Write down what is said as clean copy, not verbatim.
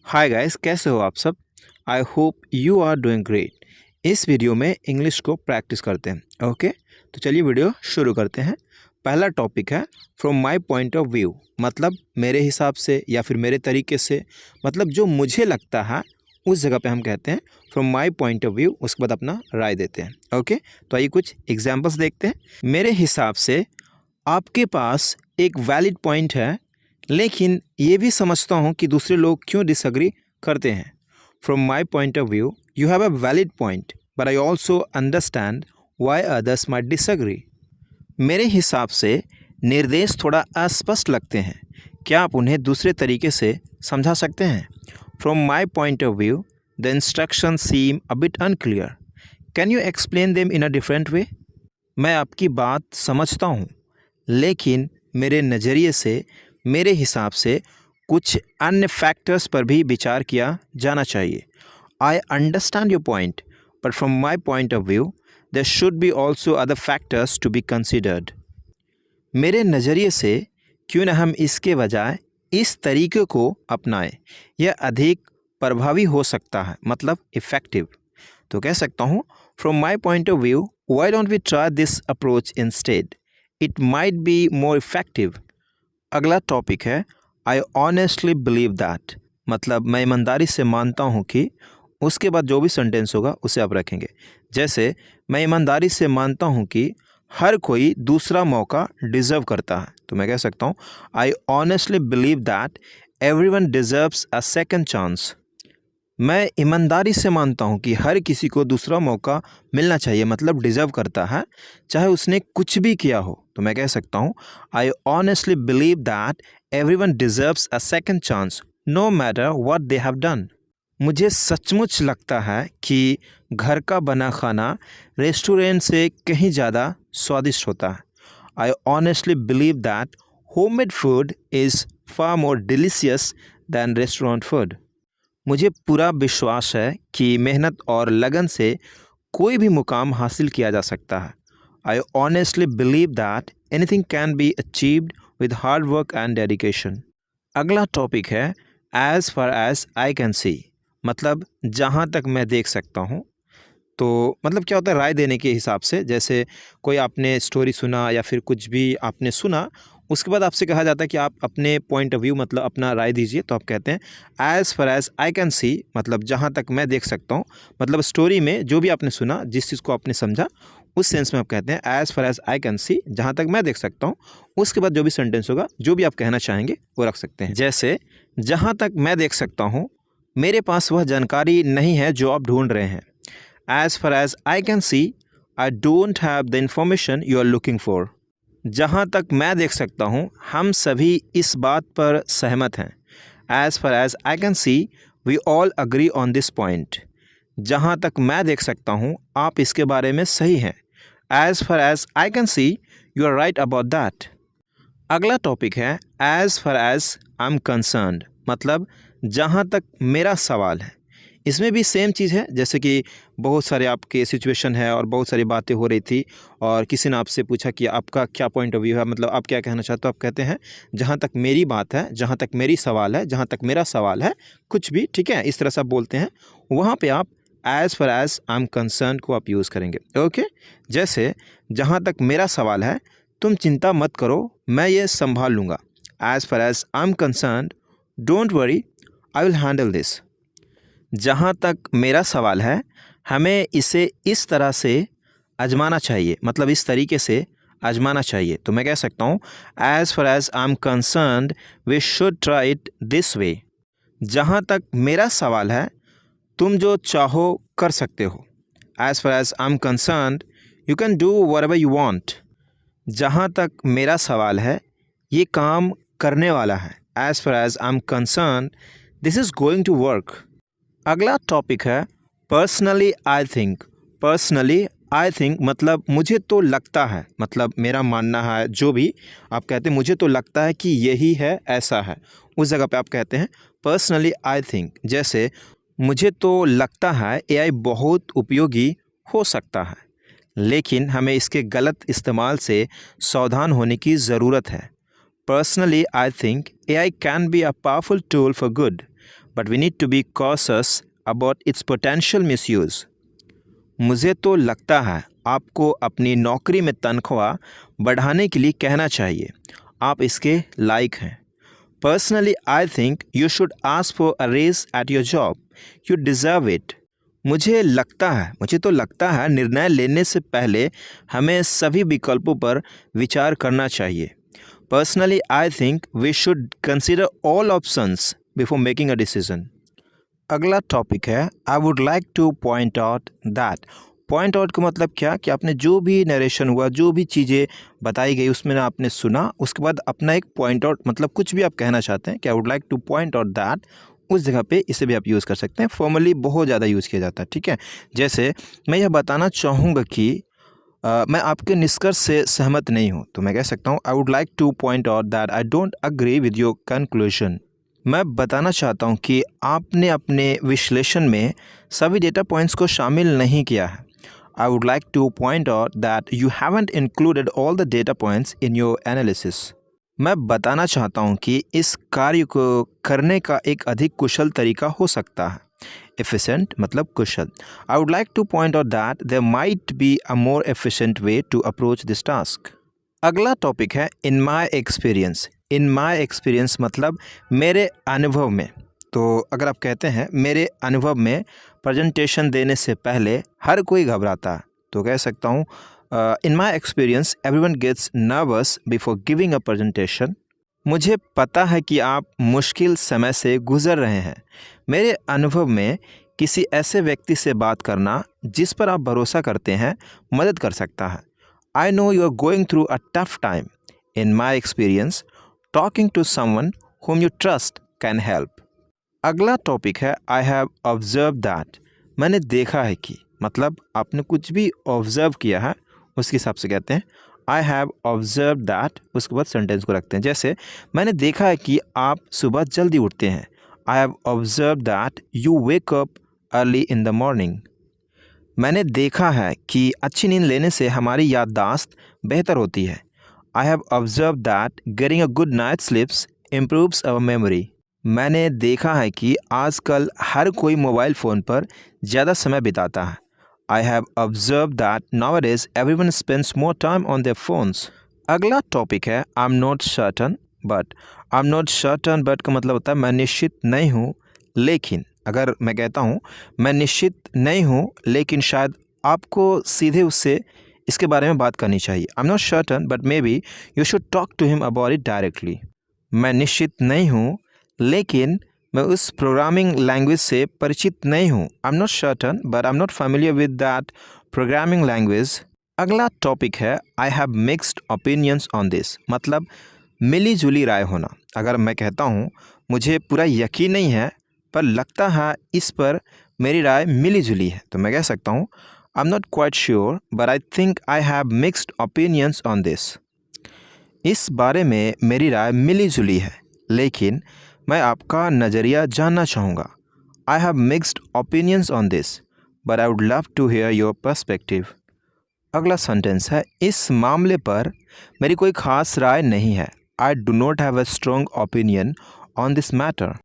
Hi guys, कैसे हो आप सब। I hope you are doing great. इस वीडियो में इंग्लिश को प्रैक्टिस करते हैं। ओके, तो चलिए वीडियो शुरू करते हैं। पहला टॉपिक है from my point of view, मतलब मेरे हिसाब से या फिर मेरे तरीके से, मतलब जो मुझे लगता है उस जगह पे हम कहते हैं from my point of view. उसके बाद अपना राय देते हैं। ओके, तो आइए कुछ एग्जाम्पल्स देखते हैं। मेरे हिसाब से आपके पास एक वैलिड पॉइंट है, लेकिन ये भी समझता हूँ कि दूसरे लोग क्यों डिसएग्री करते हैं। From my point of view you have a valid point, but I also understand why others might disagree. मेरे हिसाब से निर्देश थोड़ा अस्पष्ट लगते हैं, क्या आप उन्हें दूसरे तरीके से समझा सकते हैं। From my point of view the instruction seem a bit unclear, can you explain them in a different way. मैं आपकी बात समझता हूँ, लेकिन मेरे नज़रिए से, मेरे हिसाब से कुछ अन्य फैक्टर्स पर भी विचार किया जाना चाहिए। I understand your point, but from my point of view there should be also other factors to be considered. मेरे नज़रिए से क्यों न हम इसके बजाय इस तरीके को अपनाएं, यह अधिक प्रभावी हो सकता है, मतलब इफ़ेक्टिव। तो कह सकता हूँ from my point of view why don't we try this approach instead, it might be more effective. अगला टॉपिक है आई ऑनेस्टली बिलीव दैट, मतलब मैं ईमानदारी से मानता हूँ कि। उसके बाद जो भी सेंटेंस होगा उसे आप रखेंगे। जैसे मैं ईमानदारी से मानता हूँ कि हर कोई दूसरा मौका डिज़र्व करता है, तो मैं कह सकता हूँ I honestly believe that everyone deserves a second chance. मैं ईमानदारी से मानता हूँ कि हर किसी को दूसरा मौका मिलना चाहिए, मतलब डिज़र्व करता है, चाहे उसने कुछ भी किया हो। तो मैं कह सकता हूँ I honestly believe that everyone deserves a second chance no matter what they have done. मुझे सचमुच लगता है कि घर का बना खाना रेस्टोरेंट से कहीं ज़्यादा स्वादिष्ट होता है। I honestly believe that homemade food is far more delicious than restaurant food. मुझे पूरा विश्वास है कि मेहनत और लगन से कोई भी मुकाम हासिल किया जा सकता है। I honestly believe that anything can be achieved with hard work and dedication. अगला टॉपिक है as far as I can see, मतलब जहाँ तक मैं देख सकता हूँ। तो मतलब क्या होता है, राय देने के हिसाब से। जैसे कोई आपने स्टोरी सुना या फिर कुछ भी आपने सुना, उसके बाद आपसे कहा जाता है कि आप अपने पॉइंट ऑफ व्यू, मतलब अपना राय दीजिए। तो आप कहते हैं as far as I can see, मतलब जहाँ तक मैं देख सकता हूँ। मतलब स्टोरी में जो भी आपने सुना, जिस चीज़ को आपने समझा, उस सेंस में आप कहते हैं as far as I can see, जहाँ तक मैं देख सकता हूँ। उसके बाद जो भी सेंटेंस होगा, जो भी आप कहना चाहेंगे वो रख सकते हैं। जैसे जहाँ तक मैं देख सकता हूँ, मेरे पास वह जानकारी नहीं है जो आप ढूंढ रहे हैं। As far as I can see, I don't have the information you are looking for. जहाँ तक मैं देख सकता हूँ, हम सभी इस बात पर सहमत हैं। As far as I can see, we all agree on this point. जहाँ तक मैं देख सकता हूँ, आप इसके बारे में सही हैं। As far as I can see, you are right about that. अगला टॉपिक है As far as I'm concerned, मतलब जहाँ तक मेरा सवाल है। इसमें भी सेम चीज़ है, जैसे कि बहुत सारे आपके सिचुएशन है और बहुत सारी बातें हो रही थी और किसी ने आपसे पूछा कि आपका क्या पॉइंट ऑफ व्यू है, मतलब आप क्या कहना चाहते हो। आप कहते हैं जहाँ तक मेरी बात है, जहाँ तक मेरी सवाल है, जहाँ तक मेरा सवाल है, कुछ भी, ठीक है, इस तरह से आप बोलते हैं। वहाँ पे आप as far as I am concern को आप यूज़ करेंगे। ओके, जैसे जहाँ तक मेरा सवाल है, तुम चिंता मत करो, मैं ये संभाल लूँगा। As far as I am concern, don't worry, I will handle this. जहाँ तक मेरा सवाल है, हमें इसे इस तरह से आजमाना चाहिए, मतलब इस तरीके से आजमाना चाहिए। तो मैं कह सकता हूँ as far as I am concerned we should try it this way. जहाँ तक मेरा सवाल है, तुम जो चाहो कर सकते हो। As far as I am concerned you can do whatever you want. जहाँ तक मेरा सवाल है, ये काम करने वाला है। As far as I am concerned this is going to work. अगला टॉपिक है personally I think. Personally I think मतलब मुझे तो लगता है, मतलब मेरा मानना है, जो भी आप कहते हैं मुझे तो लगता है कि यही है, ऐसा है, उस जगह पे आप कहते हैं पर्सनली आई थिंक। जैसे मुझे तो लगता है एआई बहुत उपयोगी हो सकता है, लेकिन हमें इसके गलत इस्तेमाल से सावधान होने की ज़रूरत है। Personally I think AI can be a powerful tool for good, but we need to be cautious about its potential misuse. मुझे तो लगता है आपको अपनी नौकरी में तनख्वाह बढ़ाने के लिए कहना चाहिए, आप इसके लायक हैं. Personally, I think you should ask for a raise at your job. You deserve it. मुझे तो लगता है निर्णय लेने से पहले हमें सभी विकल्पों पर विचार करना चाहिए. Personally, I think we should consider all options before making a decision. अगला टॉपिक है I would like to point out that. Point out का मतलब क्या कि आपने जो भी नरेशन हुआ, जो भी चीज़ें बताई गई उसमें ना आपने सुना, उसके बाद अपना एक पॉइंट आउट मतलब कुछ भी आप कहना चाहते हैं कि I would like two point out that, उस जगह पे इसे भी आप यूज़ कर सकते हैं. फॉर्मली बहुत ज़्यादा यूज़ किया जाता है. ठीक है, जैसे मैं यह बताना चाहूँगा कि मैं आपके निष्कर्ष से सहमत नहीं हूँ, तो मैं कह सकता हूँ I would like two point out that I don't agree with your conclusion. मैं बताना चाहता हूँ कि आपने अपने विश्लेषण में सभी डेटा पॉइंट्स को शामिल नहीं किया है. I would like to point out that you haven't included all the data points in your analysis. मैं बताना चाहता हूँ कि इस कार्य को करने का एक अधिक कुशल तरीका हो सकता है. Efficient मतलब कुशल. I would like to point out that there might be a more efficient way to approach this task. अगला टॉपिक है in my experience. In my experience मतलब मेरे अनुभव में. तो अगर आप कहते हैं मेरे अनुभव में प्रेजेंटेशन देने से पहले हर कोई घबराता है, तो कह सकता हूँ in my experience everyone gets nervous before giving a presentation. मुझे पता है कि आप मुश्किल समय से गुजर रहे हैं. मेरे अनुभव में किसी ऐसे व्यक्ति से बात करना जिस पर आप भरोसा करते हैं मदद कर सकता है. I know you are going through a tough time. In my experience talking to someone whom you trust can help. अगला टॉपिक है आई हैव ऑब्जर्व दैट. मैंने देखा है कि मतलब आपने कुछ भी ऑब्जर्व किया है उसके हिसाब से कहते हैं आई हैव ऑब्जर्व दैट, उसके बाद सेंटेंस को रखते हैं. जैसे मैंने देखा है कि आप सुबह जल्दी उठते हैं. I have observe that you wake up early in the morning. मैंने देखा है कि अच्छी नींद लेने से हमारी याददाश्त बेहतर होती है. I have observe that getting a good night स्लीप्स improves our memory. मैंने देखा है कि आजकल हर कोई मोबाइल फ़ोन पर ज़्यादा समय बिताता है. I have observe that nowadays everyone spends more time on their phones. अगला टॉपिक है आई am not certain but. I am not certain but का मतलब होता है मैं निश्चित नहीं हूँ लेकिन. अगर मैं कहता हूँ मैं निश्चित नहीं हूँ लेकिन शायद आपको सीधे उससे इसके बारे में बात करनी चाहिए. I am not certain but maybe you should talk to him about it directly. मैं निश्चित नहीं हूँ लेकिन मैं उस प्रोग्रामिंग लैंग्वेज से परिचित नहीं हूँ. आई am not certain but I am not familiar with that programming language. अगला टॉपिक है I have mixed opinions on this, मतलब मिली जुली राय होना. अगर मैं कहता हूँ मुझे पूरा यकीन नहीं है पर लगता है इस पर मेरी राय मिली जुली है, तो मैं कह सकता हूँ आई am not quite sure but I think I have mixed opinions on this. इस बारे में मेरी राय मिली जुली है लेकिन मैं आपका नज़रिया जानना चाहूँगा. I have mixed opinions on this but I would love to hear your perspective. अगला सेंटेंस है इस मामले पर मेरी कोई ख़ास राय नहीं है. I do not have a strong opinion on this matter.